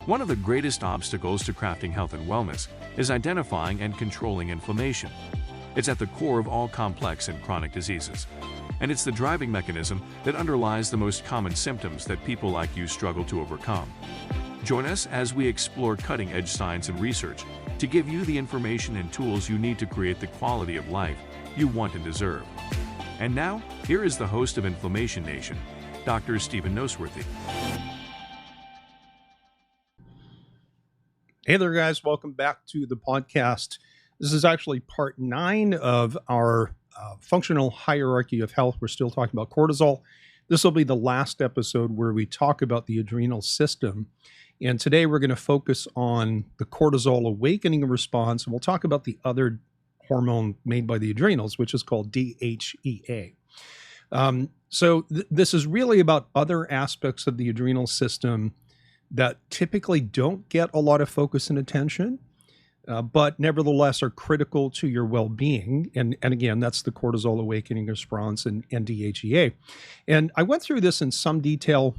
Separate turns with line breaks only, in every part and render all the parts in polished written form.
One of the greatest obstacles to crafting health and wellness is identifying and controlling inflammation. It's at the core of all complex and chronic diseases, and it's the driving mechanism that underlies the most common symptoms that people like you struggle to overcome. Join us as we explore cutting-edge science and research to give you the information and tools you need to create the quality of life you want and deserve. And now, here is the host of Inflammation Nation, Dr. Stephen Noseworthy.
Hey there, guys. Welcome back to the podcast. This is actually part 9 of our functional hierarchy of health. We're still talking about cortisol. This will be the last episode where we talk about the adrenal system. And today we're going to focus on the cortisol awakening response. And we'll talk about the other hormone made by the adrenals, which is called DHEA. This is really about other aspects of the adrenal system that typically don't get a lot of focus and attention, but nevertheless are critical to your well-being. And again, that's the cortisol awakening response and DHEA. And I went through this in some detail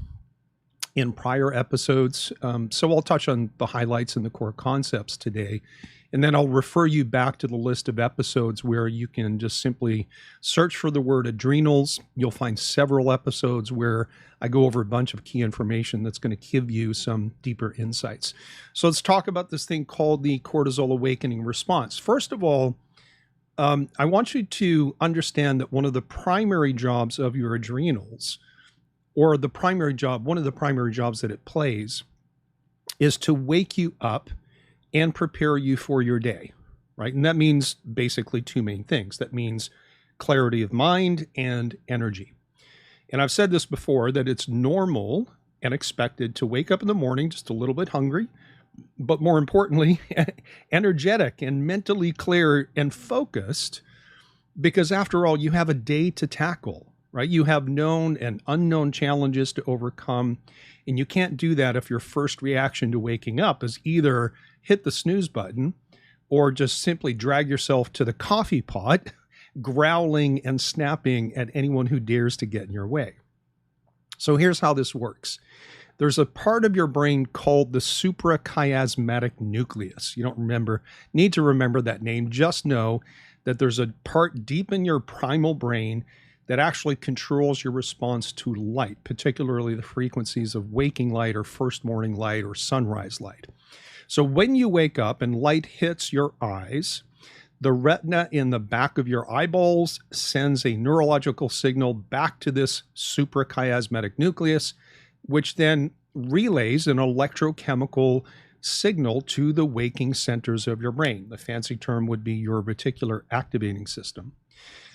in prior episodes, so I'll touch on the highlights and the core concepts today. And then I'll refer you back to the list of episodes where you can just simply search for the word adrenals. You'll find several episodes where I go over a bunch of key information that's going to give you some deeper insights. So let's talk about this thing called the cortisol awakening response. First of all, I want you to understand that one of the primary jobs of your adrenals, or one of the primary jobs that it plays, is to wake you up and prepare you for your day, right? And that means basically two main things. That means clarity of mind and energy. And I've said this before, that it's normal and expected to wake up in the morning just a little bit hungry, but more importantly, energetic and mentally clear and focused, because after all, you have a day to tackle, right? You have known and unknown challenges to overcome, and you can't do that if your first reaction to waking up is either hit the snooze button or just simply drag yourself to the coffee pot, growling and snapping at anyone who dares to get in your way. So here's how this works. There's a part of your brain called the suprachiasmatic nucleus. You don't need to remember that name. Just know that there's a part deep in your primal brain that actually controls your response to light, particularly the frequencies of waking light or first morning light or sunrise light. So when you wake up and light hits your eyes, the retina in the back of your eyeballs sends a neurological signal back to this suprachiasmatic nucleus, which then relays an electrochemical signal to the waking centers of your brain. The fancy term would be your reticular activating system.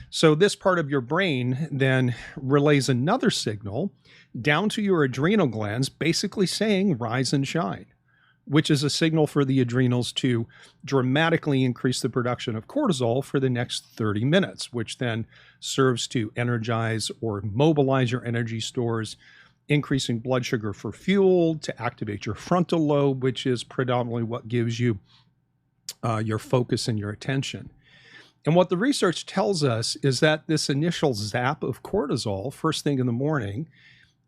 So this part of your brain then relays another signal down to your adrenal glands, basically saying rise and shine, which is a signal for the adrenals to dramatically increase the production of cortisol for the next 30 minutes, which then serves to energize or mobilize your energy stores, increasing blood sugar for fuel, to activate your frontal lobe, which is predominantly what gives you your focus and your attention. And what the research tells us is that this initial zap of cortisol first thing in the morning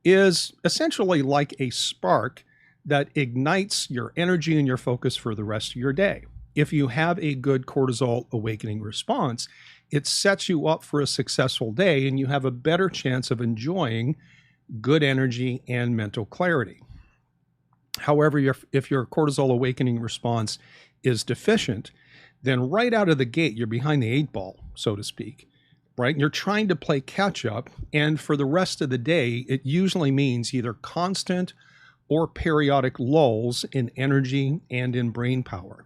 is essentially like a spark that ignites your energy and your focus for the rest of your day. If you have a good cortisol awakening response, it sets you up for a successful day, and you have a better chance of enjoying good energy and mental clarity. However, if your cortisol awakening response is deficient, then right out of the gate, you're behind the 8 ball, so to speak, right? And you're trying to play catch up, and for the rest of the day, it usually means either constant or periodic lulls in energy and in brain power.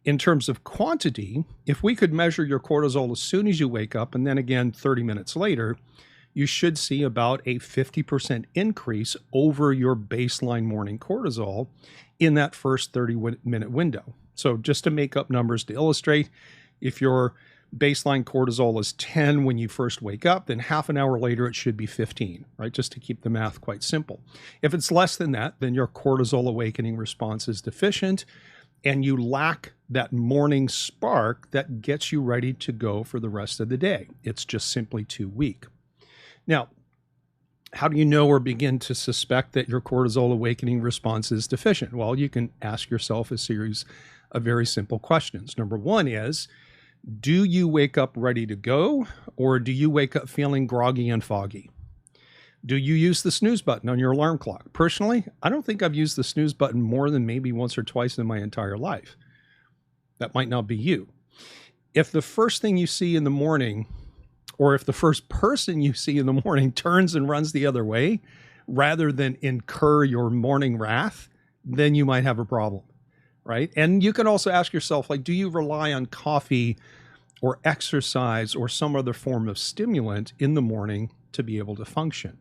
In terms of quantity, if we could measure your cortisol as soon as you wake up and then again 30 minutes later, you should see about a 50% increase over your baseline morning cortisol in that first 30-minute window. So just to make up numbers to illustrate, if your baseline cortisol is 10 when you first wake up, then half an hour later it should be 15, right? Just to keep the math quite simple. If it's less than that, then your cortisol awakening response is deficient and you lack that morning spark that gets you ready to go for the rest of the day. It's just simply too weak. Now, How do you know or begin to suspect that your cortisol awakening response is deficient? Well, you can ask yourself a series of very simple questions. Number one is, do you wake up ready to go, or do you wake up feeling groggy and foggy? Do you use the snooze button on your alarm clock? Personally, I don't think I've used the snooze button more than maybe once or twice in my entire life. That might not be you. If the first thing you see in the morning, or if the first person you see in the morning turns and runs the other way, rather than incur your morning wrath, then you might have a problem, right? And you can also ask yourself, like, do you rely on coffee or exercise or some other form of stimulant in the morning to be able to function,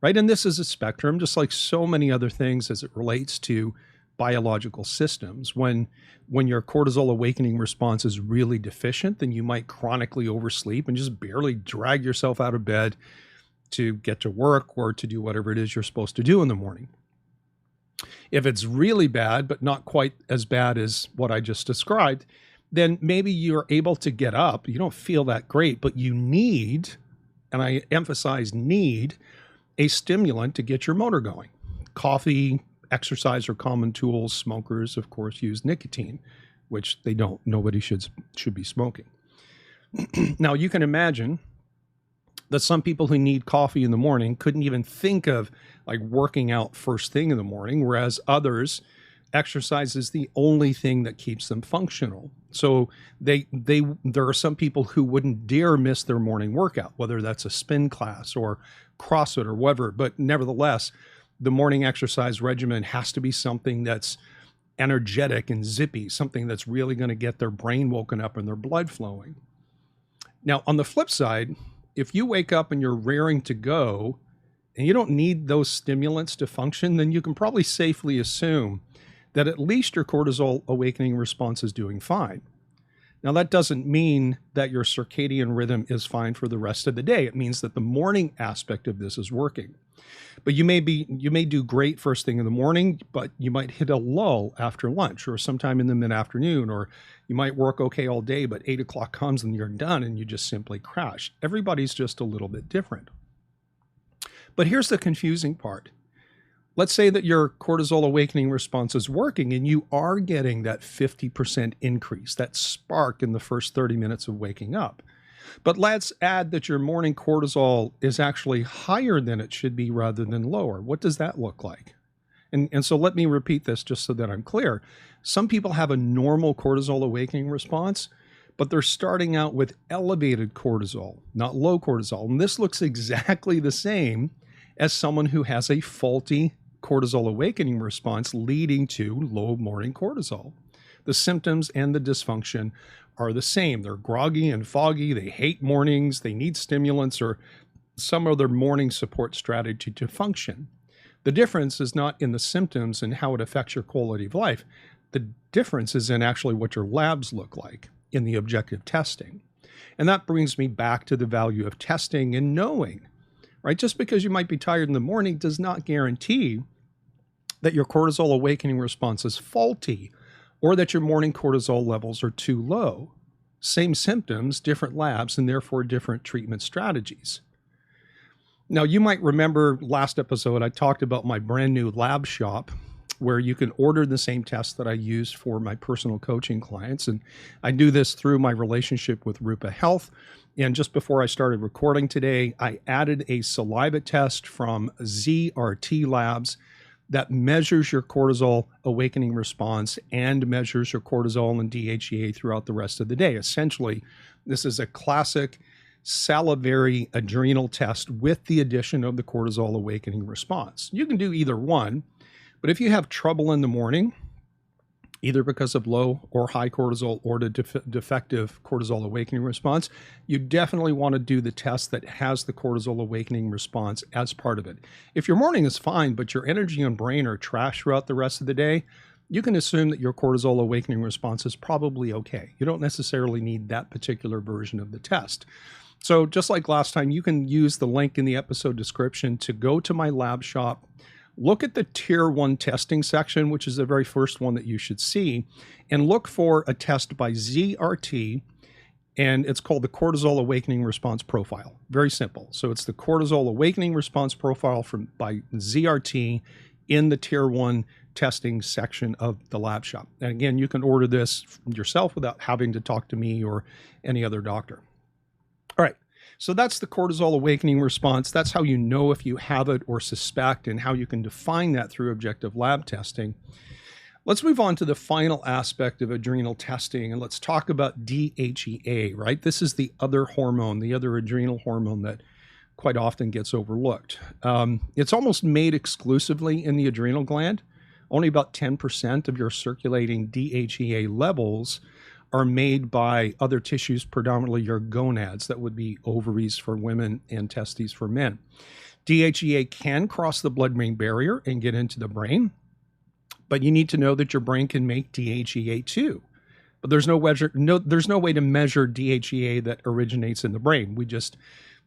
right? And this is a spectrum, just like so many other things as it relates to biological systems. When your cortisol awakening response is really deficient, then you might chronically oversleep and just barely drag yourself out of bed to get to work or to do whatever it is you're supposed to do in the morning. If it's really bad, but not quite as bad as what I just described, then maybe you're able to get up. You don't feel that great, but you need, and I emphasize need, a stimulant to get your motor going. Coffee, exercise are common tools. Smokers, of course, use nicotine, which they don't. Nobody should be smoking. Now, you can imagine that some people who need coffee in the morning couldn't even think of like working out first thing in the morning, whereas others, exercise is the only thing that keeps them functional. So there are some people who wouldn't dare miss their morning workout, whether that's a spin class or CrossFit or whatever. But nevertheless, the morning exercise regimen has to be something that's energetic and zippy, something that's really going to get their brain woken up and their blood flowing. Now, on the flip side, if you wake up and you're raring to go and you don't need those stimulants to function, then you can probably safely assume that at least your cortisol awakening response is doing fine. Now, that doesn't mean that your circadian rhythm is fine for the rest of the day. It means that the morning aspect of this is working. But you may do great first thing in the morning, but you might hit a lull after lunch or sometime in the mid-afternoon, or you might work okay all day, but 8 o'clock comes and you're done and you just simply crash. Everybody's just a little bit different. But here's the confusing part. Let's say that your cortisol awakening response is working and you are getting that 50% increase, that spark in the first 30 minutes of waking up. But let's add that your morning cortisol is actually higher than it should be rather than lower. What does that look like? And so let me repeat this just so that I'm clear. Some people have a normal cortisol awakening response, but they're starting out with elevated cortisol, not low cortisol. And this looks exactly the same as someone who has a faulty cortisol awakening response leading to low morning cortisol. The symptoms and the dysfunction are the same. They're groggy and foggy. They hate mornings. They need stimulants or some other morning support strategy to function. The difference is not in the symptoms and how it affects your quality of life. The difference is in actually what your labs look like in the objective testing. And that brings me back to the value of testing and knowing, right? Just because you might be tired in the morning does not guarantee that your cortisol awakening response is faulty or that your morning cortisol levels are too low. Same symptoms, different labs, and therefore different treatment strategies. Now, you might remember last episode, I talked about my brand new lab shop where you can order the same tests that I use for my personal coaching clients. And I do this through my relationship with Rupa Health. And just before I started recording today, I added a saliva test from ZRT Labs that measures your cortisol awakening response and measures your cortisol and DHEA throughout the rest of the day. Essentially, this is a classic salivary adrenal test with the addition of the cortisol awakening response. You can do either one, but if you have trouble in the morning, either because of low or high cortisol or the defective cortisol awakening response, you definitely want to do the test that has the cortisol awakening response as part of it. If your morning is fine, but your energy and brain are trash throughout the rest of the day, you can assume that your cortisol awakening response is probably okay. You don't necessarily need that particular version of the test. So just like last time, you can use the link in the episode description to go to my lab shop, look at the Tier 1 testing section, which is the very first one that you should see, and look for a test by ZRT and it's called the cortisol awakening response profile. Very simple. So it's the cortisol awakening response profile by ZRT in the tier 1 testing section of the lab shop. And again, you can order this yourself without having to talk to me or any other doctor. All right. So that's the cortisol awakening response. That's how you know if you have it or suspect, and how you can define that through objective lab testing. Let's move on to the final aspect of adrenal testing, and let's talk about DHEA, right? This is the other hormone, the other adrenal hormone that quite often gets overlooked. It's almost made exclusively in the adrenal gland. Only about 10% of your circulating DHEA levels are made by other tissues, predominantly your gonads. That would be ovaries for women and testes for men. DHEA can cross the blood-brain barrier and get into the brain, but you need to know that your brain can make DHEA too. But there's no way to measure DHEA that originates in the brain. We just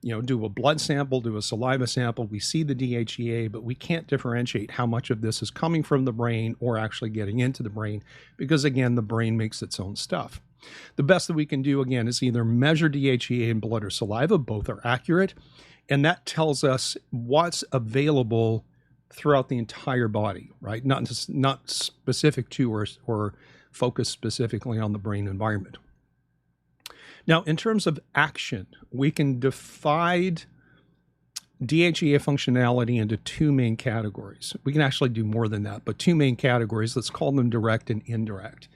do a blood sample, do a saliva sample, we see the DHEA, but we can't differentiate how much of this is coming from the brain or actually getting into the brain, because again, the brain makes its own stuff. The best that we can do, again, is either measure DHEA in blood or saliva. Both are accurate, and that tells us what's available throughout the entire body, right? Not specific to or focused specifically on the brain environment. Now, in terms of action, we can divide DHEA functionality into two main categories. We can actually do more than that, but two main categories. Let's call them direct and indirect.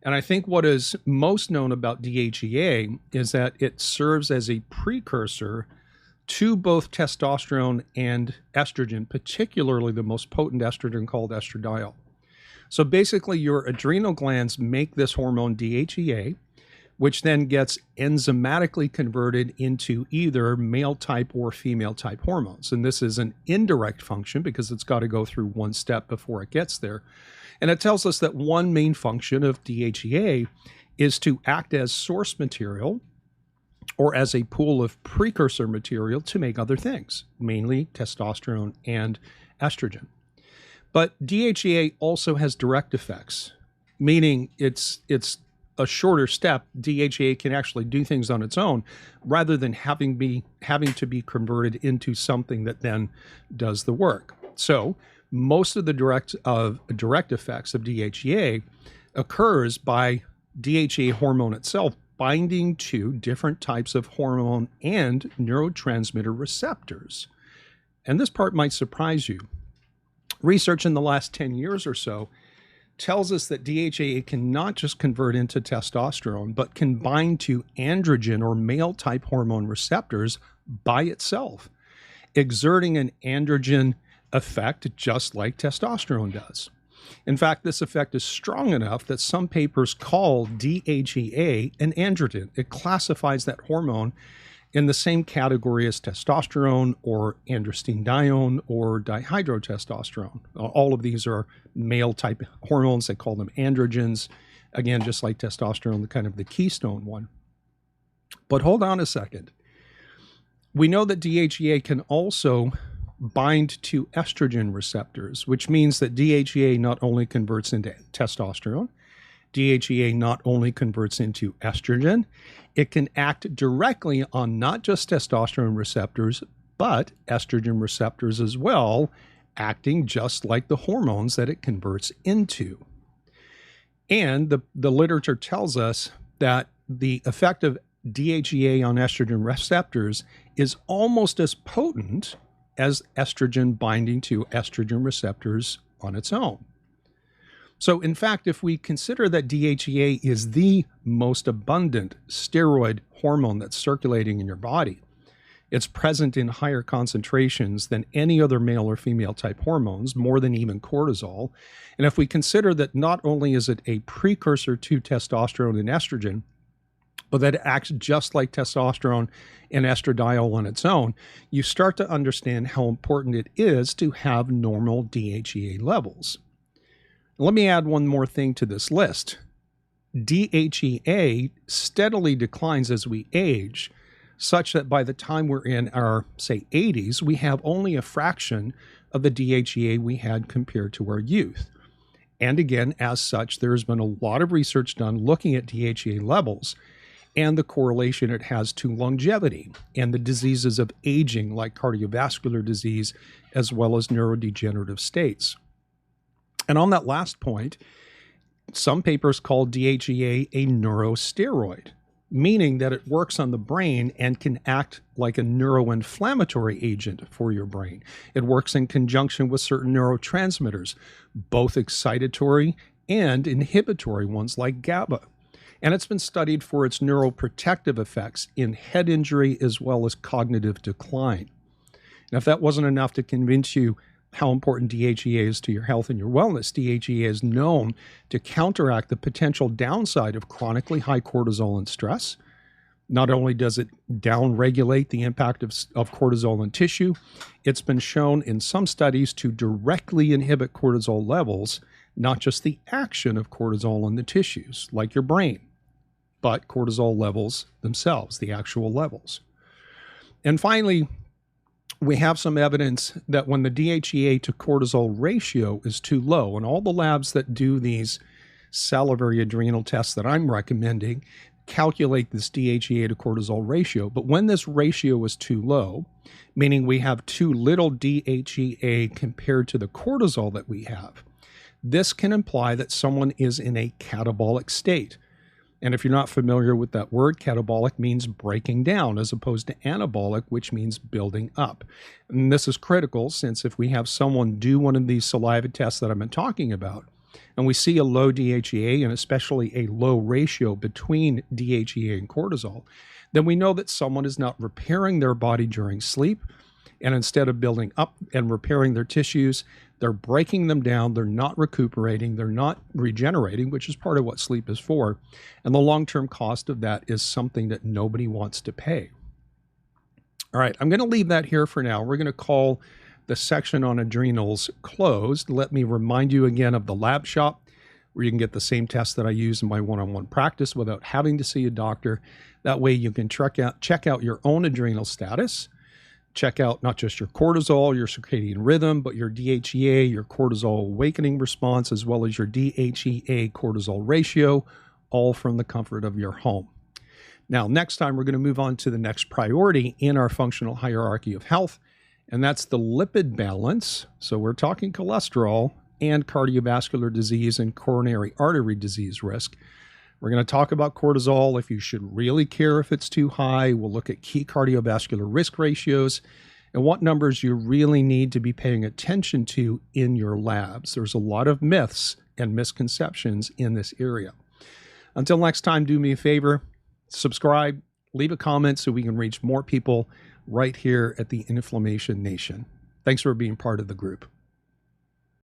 And I think what is most known about DHEA is that it serves as a precursor to both testosterone and estrogen, particularly the most potent estrogen called estradiol. So basically, your adrenal glands make this hormone DHEA, which then gets enzymatically converted into either male type or female type hormones. And this is an indirect function because it's got to go through one step before it gets there. And it tells us that one main function of DHEA is to act as source material or as a pool of precursor material to make other things, mainly testosterone and estrogen. But DHEA also has direct effects, meaning it's a shorter step. DHEA can actually do things on its own rather than having to be converted into something that then does the work. So most of the direct effects of DHEA occurs by DHEA hormone itself binding to different types of hormone and neurotransmitter receptors. And this part might surprise you. Research in the last 10 years or so tells us that DHEA can not just convert into testosterone, but can bind to androgen or male type hormone receptors by itself, exerting an androgen effect just like testosterone does. In fact, this effect is strong enough that some papers call DHEA an androgen. It classifies that hormone in the same category as testosterone or androstenedione or dihydrotestosterone. All of these are male type hormones. They call them androgens. Again, just like testosterone, the kind of the keystone one. But hold on a second. We know that DHEA can also bind to estrogen receptors, which means that DHEA not only converts into testosterone, DHEA not only converts into estrogen, it can act directly on not just testosterone receptors, but estrogen receptors as well, acting just like the hormones that it converts into. And the literature tells us that the effect of DHEA on estrogen receptors is almost as potent as estrogen binding to estrogen receptors on its own. So in fact, if we consider that DHEA is the most abundant steroid hormone that's circulating in your body, it's present in higher concentrations than any other male or female type hormones, more than even cortisol. And if we consider that not only is it a precursor to testosterone and estrogen, but that it acts just like testosterone and estradiol on its own, you start to understand how important it is to have normal DHEA levels. Let me add one more thing to this list. DHEA steadily declines as we age, such that by the time we're in our, say, 80s, we have only a fraction of the DHEA we had compared to our youth. And again, as such, there's been a lot of research done looking at DHEA levels. and the correlation it has to longevity and the diseases of aging like cardiovascular disease, as well as neurodegenerative states. And on that last point, some papers call DHEA a neurosteroid, meaning that it works on the brain and can act like a neuroinflammatory agent for your brain. It works in conjunction with certain neurotransmitters, both excitatory and inhibitory ones like GABA. And it's been studied for its neuroprotective effects in head injury as well as cognitive decline. Now, if that wasn't enough to convince you how important DHEA is to your health and your wellness, DHEA is known to counteract the potential downside of chronically high cortisol and stress. Not only does it downregulate the impact of cortisol in tissue, it's been shown in some studies to directly inhibit cortisol levels, not just the action of cortisol in the tissues, like your brain, but cortisol levels themselves, the actual levels. And finally, we have some evidence that when the DHEA to cortisol ratio is too low, and all the labs that do these salivary adrenal tests that I'm recommending calculate this DHEA to cortisol ratio, but when this ratio is too low, meaning we have too little DHEA compared to the cortisol that we have, this can imply that someone is in a catabolic state. And if you're not familiar with that word, catabolic means breaking down as opposed to anabolic, which means building up. And this is critical since if we have someone do one of these saliva tests that I've been talking about, and we see a low DHEA and especially a low ratio between DHEA and cortisol, then we know that someone is not repairing their body during sleep. And instead of building up and repairing their tissues, they're breaking them down, they're not recuperating, they're not regenerating, which is part of what sleep is for. And the long-term cost of that is something that nobody wants to pay. All right, I'm going to leave that here for now. We're going to call the section on adrenals closed. Let me remind you again of the lab shop, where you can get the same tests that I use in my one-on-one practice without having to see a doctor. That way you can check out your own adrenal status. Check out not just your cortisol, your circadian rhythm, but your DHEA, your cortisol awakening response, as well as your DHEA cortisol ratio, all from the comfort of your home. Now, next time, we're going to move on to the next priority in our functional hierarchy of health, and that's the lipid balance. So we're talking cholesterol and cardiovascular disease and coronary artery disease risk. We're going to talk about cortisol, if you should really care if it's too high. We'll look at key cardiovascular risk ratios and what numbers you really need to be paying attention to in your labs. There's a lot of myths and misconceptions in this area. Until next time, do me a favor, subscribe, leave a comment so we can reach more people right here at the Inflammation Nation. Thanks for being part of the group.